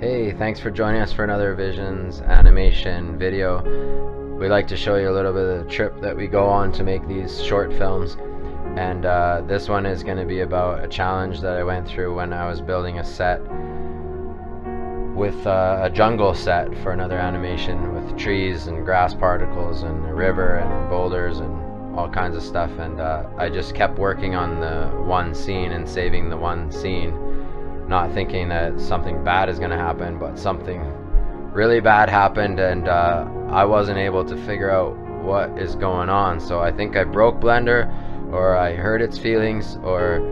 Hey, thanks for joining us for another Visions animation video. We'd like to show you a little bit of the trip that we go on to make these short films. And this one is going to be about a challenge that I went through when I was building a set with a jungle set for another animation with trees and grass particles and a river and boulders and all kinds of stuff. And I just kept working on the one scene and saving the one scene, not thinking that something bad is going to happen, but something really bad happened, and I wasn't able to figure out what is going on. So I think I broke Blender, or I hurt its feelings, or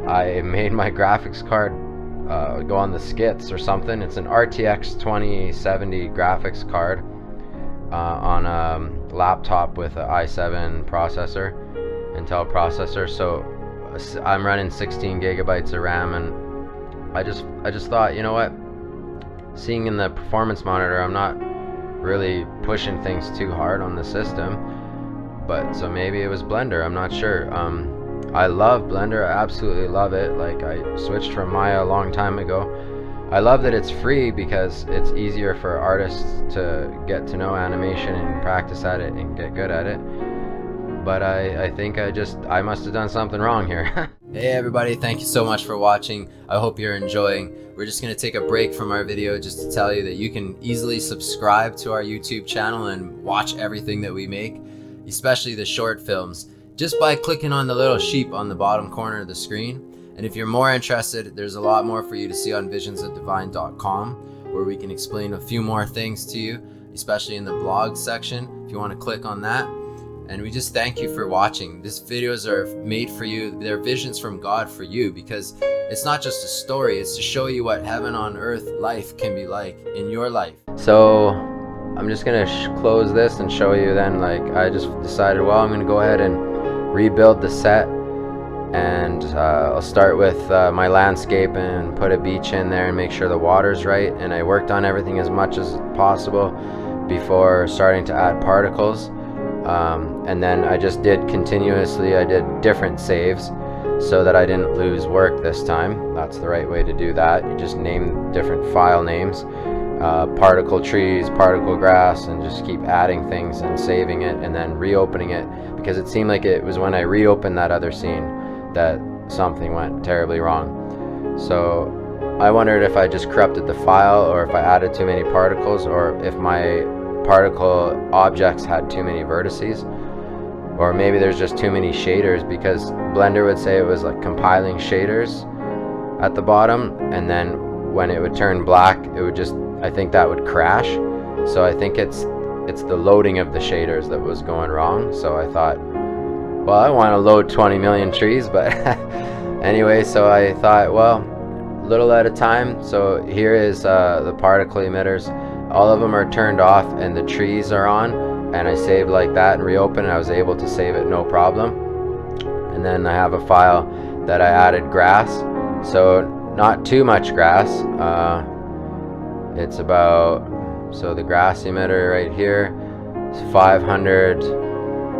I made my graphics card go on the skits or something. It's an RTX 2070 graphics card on a laptop with an i7 processor, Intel processor. So I'm running 16 gigabytes of RAM, and I just thought, you know what, seeing in the performance monitor, I'm not really pushing things too hard on the system, but so maybe it was Blender, I'm not sure. I love Blender, I absolutely love it. Like, I switched from Maya a long time ago. I love that it's free because it's easier for artists to get to know animation and practice at it and get good at it. But I think I must have done something wrong here. Hey everybody, thank you so much for watching. I hope you're enjoying. We're just going to take a break from our video just to tell you that you can easily subscribe to our YouTube channel and watch everything that we make, especially the short films, just by clicking on the little sheep on the bottom corner of the screen. And if you're more interested, there's a lot more for you to see on visionsofdivine.com, where we can explain a few more things to you, especially in the blog section, if you want to click on that. And we just thank you for watching. These videos are made for you. They're visions from God for you, because it's not just a story, it's to show you what heaven on earth life can be like in your life. So I'm just gonna close this and show you then, like, I just decided, well, I'm gonna go ahead and rebuild the set, and I'll start with my landscape and put a beach in there and make sure the water's right. And I worked on everything as much as possible before starting to add particles. And then I just did continuously, I did different saves so that I didn't lose work this time. That's the right way to do that. You just name different file names, particle trees, particle grass, and just keep adding things and saving it and then reopening it, because it seemed like it was when I reopened that other scene that something went terribly wrong. So I wondered if I just corrupted the file, or if I added too many particles, or if my particle objects had too many vertices, or maybe there's just too many shaders, because Blender would say it was like compiling shaders at the bottom, and then when it would turn black, it would just, I think that would crash. So I think it's the loading of the shaders that was going wrong. So I thought, well, I want to load 20 million trees, but anyway, so I thought, well, little at a time. So here is the particle emitters. All of them are turned off and the trees are on, and I saved like that and reopened, and I was able to save it no problem. And then I have a file that I added grass, so not too much grass. It's about, so the grass emitter right here is 500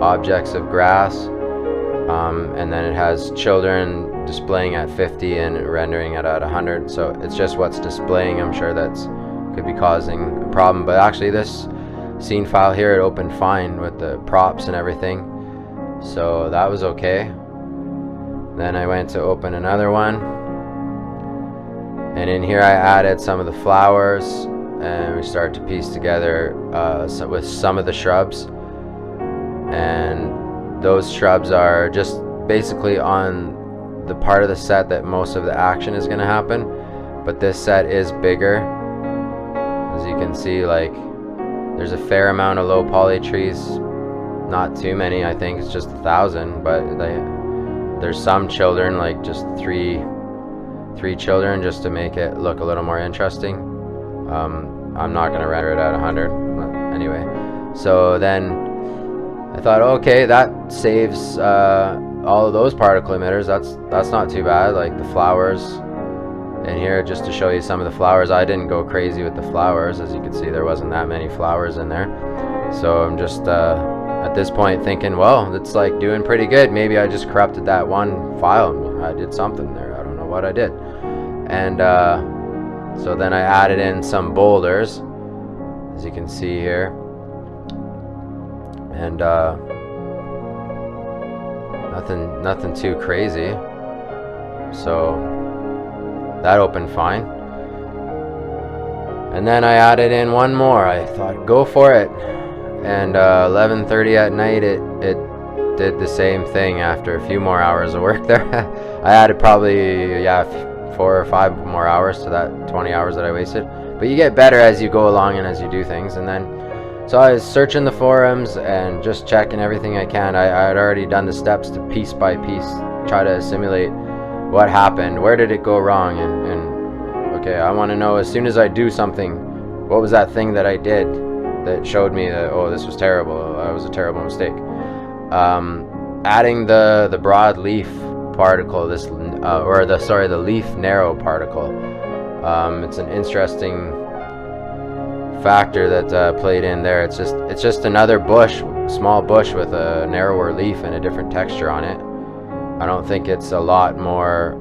objects of grass, and then it has children displaying at 50 and rendering it at 100. So it's just what's displaying. I'm sure that's could be causing a problem, but actually this scene file here, it opened fine with the props and everything, so that was okay. Then I went to open another one, and in here I added some of the flowers, and we start to piece together with some of the shrubs. And those shrubs are just basically on the part of the set that most of the action is going to happen, but this set is bigger. As you can see, like, there's a fair amount of low poly trees, not too many, I think it's just 1,000, but there's some children, like just three children, just to make it look a little more interesting. I'm not gonna render it at 100, but anyway. So then I thought, okay, that saves all of those particle emitters. That's not too bad. Like the flowers in here, just to show you some of the flowers. I didn't go crazy with the flowers. As you can see, there wasn't that many flowers in there. So I'm just at this point thinking, well, it's like doing pretty good. Maybe I just corrupted that one file. I did something there. I don't know what I did. And So then I added in some boulders, as you can see here, and nothing too crazy. So that opened fine. And then I added in one more. I thought, go for it. And 11:30 at night, it did the same thing after a few more hours of work there. I added probably 4 or 5 more hours to that 20 hours that I wasted. But you get better as you go along and as you do things. And then, so I was searching the forums and just checking everything I can. I had already done the steps to piece by piece try to simulate what happened, where did it go wrong, and okay, I want to know as soon as I do something, what was that thing that I did that showed me that, oh, this was terrible, that was a terrible mistake. Adding the broad leaf particle, the leaf narrow particle, it's an interesting factor that played in there. It's just another bush, small bush with a narrower leaf and a different texture on it. I don't think it's a lot more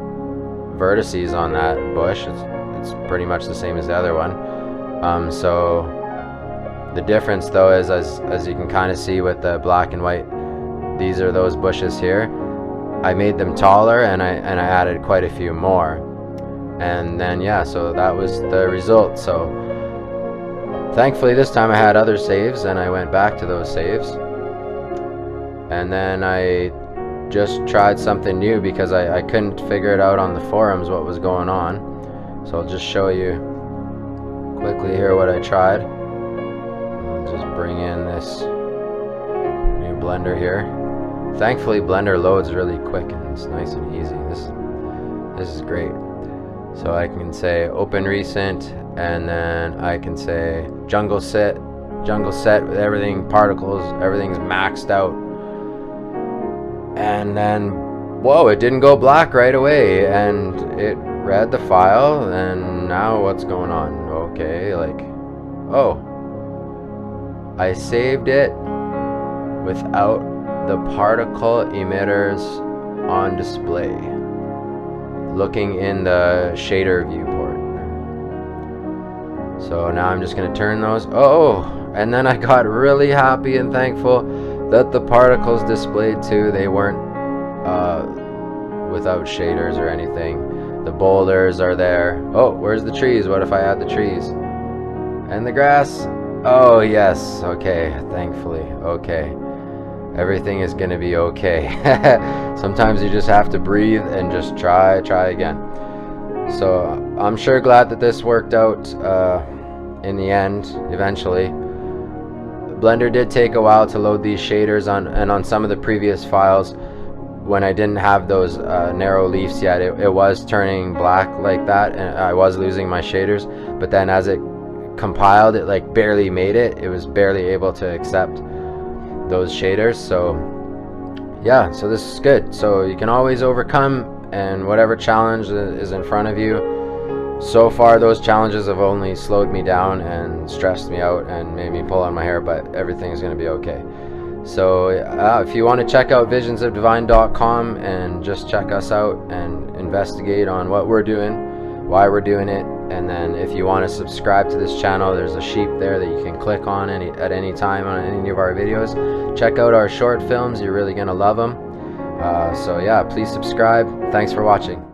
vertices on that bush. It's pretty much the same as the other one. So the difference though is, as you can kind of see with the black and white, these are those bushes here. I made them taller and I added quite a few more, and then so that was the result. So thankfully this time I had other saves and I went back to those saves, and then I just tried something new because I couldn't figure it out on the forums what was going on. So I'll just show you quickly here what I tried. I'll just bring in this new Blender here. Thankfully Blender loads really quick and it's nice and easy. This is great. So I can say open recent, and then I can say jungle set with everything, particles, everything's maxed out. And then, whoa, it didn't go black right away, and it read the file, and now what's going on? Okay, like, oh, I saved it without the particle emitters on display, looking in the shader viewport. So now I'm just going to turn those, and then I got really happy and thankful that the particles displayed too. They weren't without shaders or anything. The boulders are there. Oh, where's the trees? What if I add the trees? And the grass? Oh yes, okay, thankfully, okay. Everything is gonna be okay. Sometimes you just have to breathe and just try again. So I'm sure glad that this worked out in the end, eventually. Blender did take a while to load these shaders on some of the previous files. When I didn't have those narrow leaves yet, it was turning black like that, and I was losing my shaders. But then as it compiled, it like barely made it. It was barely able to accept those shaders. So yeah, so this is good. So you can always overcome, and whatever challenge is in front of you. So far those challenges have only slowed me down and stressed me out and made me pull on my hair, but everything's going to be okay. So if you want to check out visionsofdivine.com and just check us out and investigate on what we're doing, why we're doing it, and then if you want to subscribe to this channel, there's a sheep there that you can click on at any time on any of our videos. Check out our short films, you're really going to love them. So yeah, please subscribe. Thanks for watching.